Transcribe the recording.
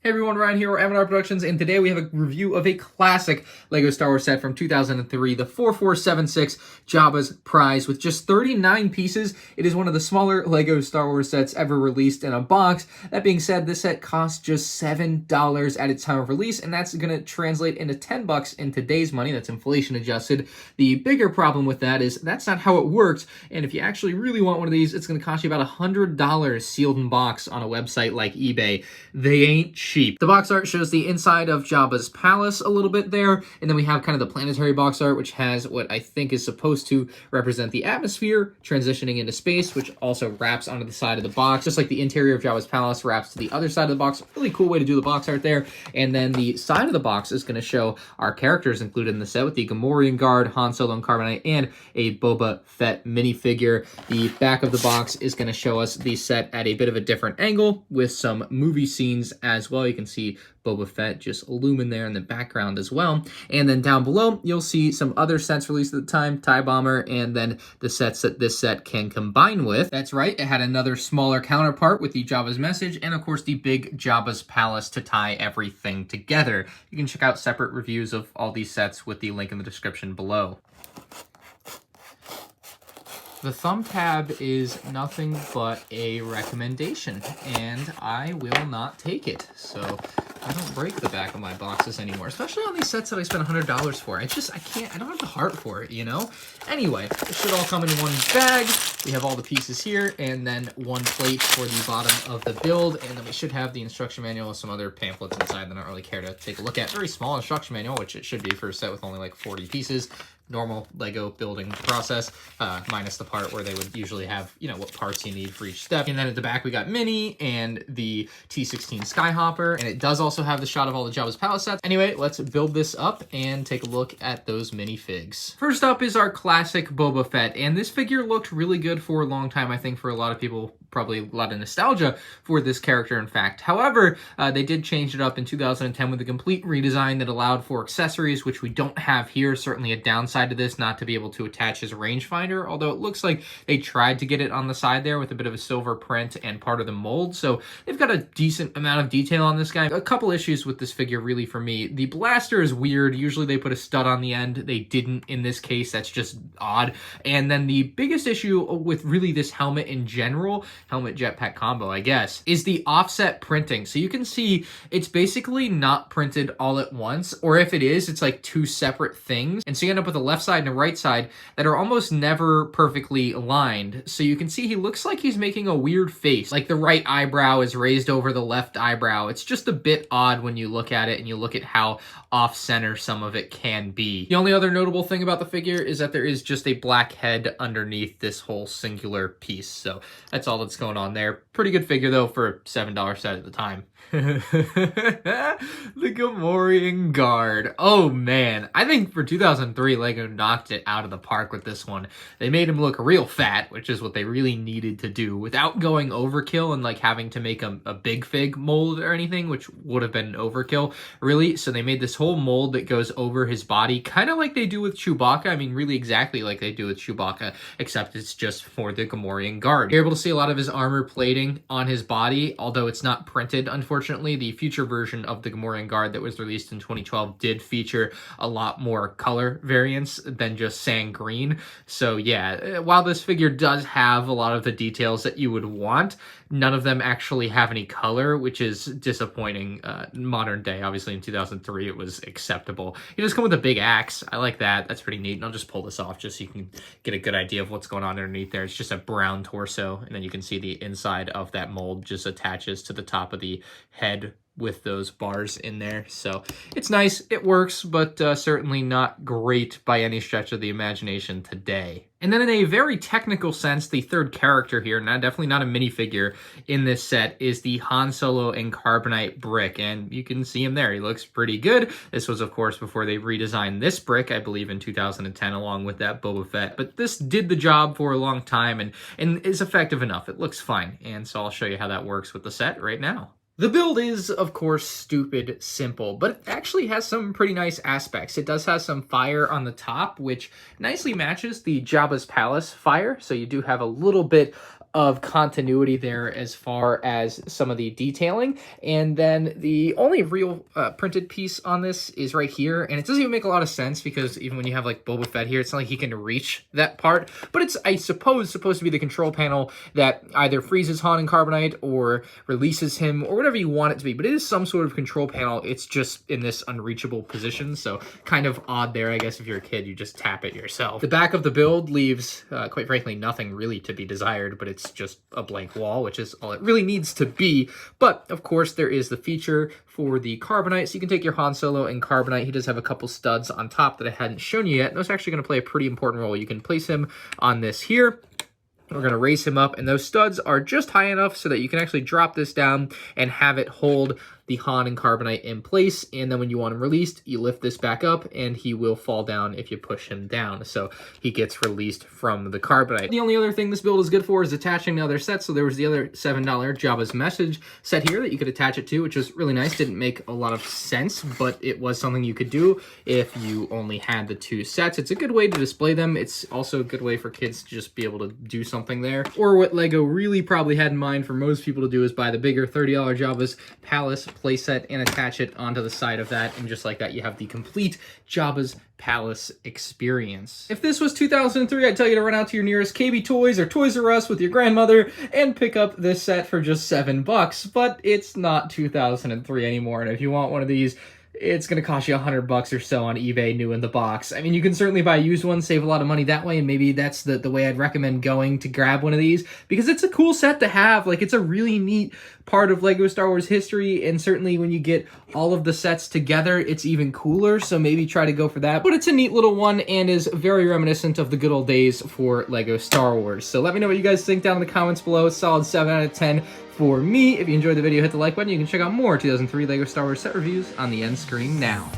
Hey everyone, Ryan here, we're M&R Productions, and today we have a review of a classic LEGO Star Wars set from 2003, the 4476 Jabba's Prize. With just 39 pieces, it is one of the smaller LEGO Star Wars sets ever released in a box. That being said, this set cost just $7 at its time of release, and that's going to translate into $10 in today's money. That's inflation adjusted. The bigger problem with that is that's not how it works, and if you actually really want one of these, it's going to cost you about $100 sealed in box on a website like eBay. They ain't cheap. The box art shows the inside of Jabba's palace a little bit there, and then we have kind of the planetary box art, which has what I think is supposed to represent the atmosphere transitioning into space, which also wraps onto the side of the box, just like the interior of Jabba's palace wraps to the other side of the box. Really cool way to do the box art there. And then the side of the box is going to show our characters included in the set with the Gamorrean Guard, Han Solo and Carbonite, and a Boba Fett minifigure. The back of the box is going to show us the set at a bit of a different angle with some movie scenes as well. You can see Boba Fett just illumined there in the background as well. And then down below, you'll see some other sets released at the time, TIE Bomber, and then the sets that this set can combine with. That's right, it had another smaller counterpart with the Jabba's message, and of course the big Jabba's palace to tie everything together. You can check out separate reviews of all these sets with the link in the description below. The thumb tab is nothing but a recommendation, and I will not take it. So I don't break the back of my boxes anymore, especially on these sets that I spent $100 for. I don't have the heart for it, you know? Anyway, it should all come in one bag. We have all the pieces here, and then one plate for the bottom of the build, and then we should have the instruction manual with some other pamphlets inside that I don't really care to take a look at. Very small instruction manual, which it should be for a set with only like 40 pieces. Normal LEGO building process, minus the part where they would usually have, you know, what parts you need for each step. And then at the back, we got Mini and the T-16 Skyhopper, and it does also have the shot of all the Jabba's palace sets. Anyway, let's build this up and take a look at those minifigs. First up is our classic Boba Fett, and this figure looked really good for a long time, I think, for a lot of people. Probably a lot of nostalgia for this character, in fact. However, they did change it up in 2010 with a complete redesign that allowed for accessories, which we don't have here. Certainly a downside to this, not to be able to attach his rangefinder, although it looks like they tried to get it on the side there with a bit of a silver print and part of the mold. So they've got a decent amount of detail on this guy. A couple issues with this figure, really, for me. The blaster is weird. Usually they put a stud on the end. They didn't in this case. That's just odd. And then the biggest issue with really this helmet in general, helmet jetpack combo, I guess, is the offset printing. So you can see it's basically not printed all at once, or if it is, it's like two separate things. And so you end up with a left side and a right side that are almost never perfectly aligned. So you can see he looks like he's making a weird face, like the right eyebrow is raised over the left eyebrow. It's just a bit odd when you look at it and you look at how off-center some of it can be. The only other notable thing about the figure is that there is just a black head underneath this whole singular piece. So that's all that's going on there. Pretty good figure though for a $7 set at the time. The Gamorrean Guard. Oh man, I think for 2003 LEGO knocked it out of the park with this one. They made him look real fat, which is what they really needed to do without going overkill and like having to make a big fig mold or anything, which would have been overkill really. So they made this whole mold that goes over his body, kind of like they do with Chewbacca. I mean, really exactly like they do with Chewbacca, except it's just for the Gamorrean Guard. You're able to see a lot of his armor plating on his body, although it's not printed, unfortunately. The future version of the Gamorrean Guard that was released in 2012 did feature a lot more color variants than just sand green. So yeah, while this figure does have a lot of the details that you would want, none of them actually have any color, which is disappointing. Modern day, obviously in 2003, it was acceptable. You just come with a big axe. I like that. That's pretty neat. And I'll just pull this off just so you can get a good idea of what's going on underneath there. It's just a brown torso, and then you can see the inside of that mold just attaches to the top of the head with those bars in there. So it's nice, it works, but certainly not great by any stretch of the imagination today. And then in a very technical sense, the third character here, definitely not a minifigure in this set, is the Han Solo and Carbonite brick. And you can see him there. He looks pretty good. This was, of course, before they redesigned this brick, I believe in 2010, along with that Boba Fett. But this did the job for a long time and is effective enough. It looks fine. And so I'll show you how that works with the set right now. The build is, of course, stupid simple, but it actually has some pretty nice aspects. It does have some fire on the top, which nicely matches the Jabba's Palace fire, so you do have a little bit of continuity there as far as some of the detailing. And then the only real printed piece on this is right here, and it doesn't even make a lot of sense because even when you have like Boba Fett here, it's not like he can reach that part, but it's, I suppose, supposed to be the control panel that either freezes Han and Carbonite or releases him or whatever you want it to be, but it is some sort of control panel. It's just in this unreachable position, so kind of odd there. I guess if you're a kid, you just tap it yourself. The back of the build leaves, quite frankly, nothing really to be desired, but it's just a blank wall, which is all it really needs to be. But of course, there is the feature for the Carbonite, so you can take your Han Solo and Carbonite. He does have a couple studs on top that I hadn't shown you yet, and those are actually going to play a pretty important role. You can place him on this here. We're going to raise him up, and those studs are just high enough so that you can actually drop this down and have it hold the Han and Carbonite in place, and then when you want him released, you lift this back up, and he will fall down if you push him down, so he gets released from the Carbonite. The only other thing this build is good for is attaching to other sets, so there was the other $7 Jabba's Message set here that you could attach it to, which was really nice. Didn't make a lot of sense, but it was something you could do if you only had the 2 sets. It's a good way to display them. It's also a good way for kids to just be able to do something there. Or what LEGO really probably had in mind for most people to do is buy the bigger $30 Jabba's Palace playset and attach it onto the side of that, and just like that you have the complete Jabba's Palace experience. If this was 2003, I'd tell you to run out to your nearest KB Toys or Toys R Us with your grandmother and pick up this set for just $7, but it's not 2003 anymore, and if you want one of these, it's going to cost you $100 or so on eBay new in the box. I mean, you can certainly buy a used one, save a lot of money that way, and maybe that's the way I'd recommend going to grab one of these, because it's a cool set to have. Like, it's a really neat part of LEGO Star Wars history, and certainly when you get all of the sets together, it's even cooler, so maybe try to go for that. But it's a neat little one and is very reminiscent of the good old days for LEGO Star Wars. So let me know what you guys think down in the comments below. It's solid 7 out of 10 for me. If you enjoyed the video, hit the like button. You can check out more 2003 LEGO Star Wars set reviews on the end screen now.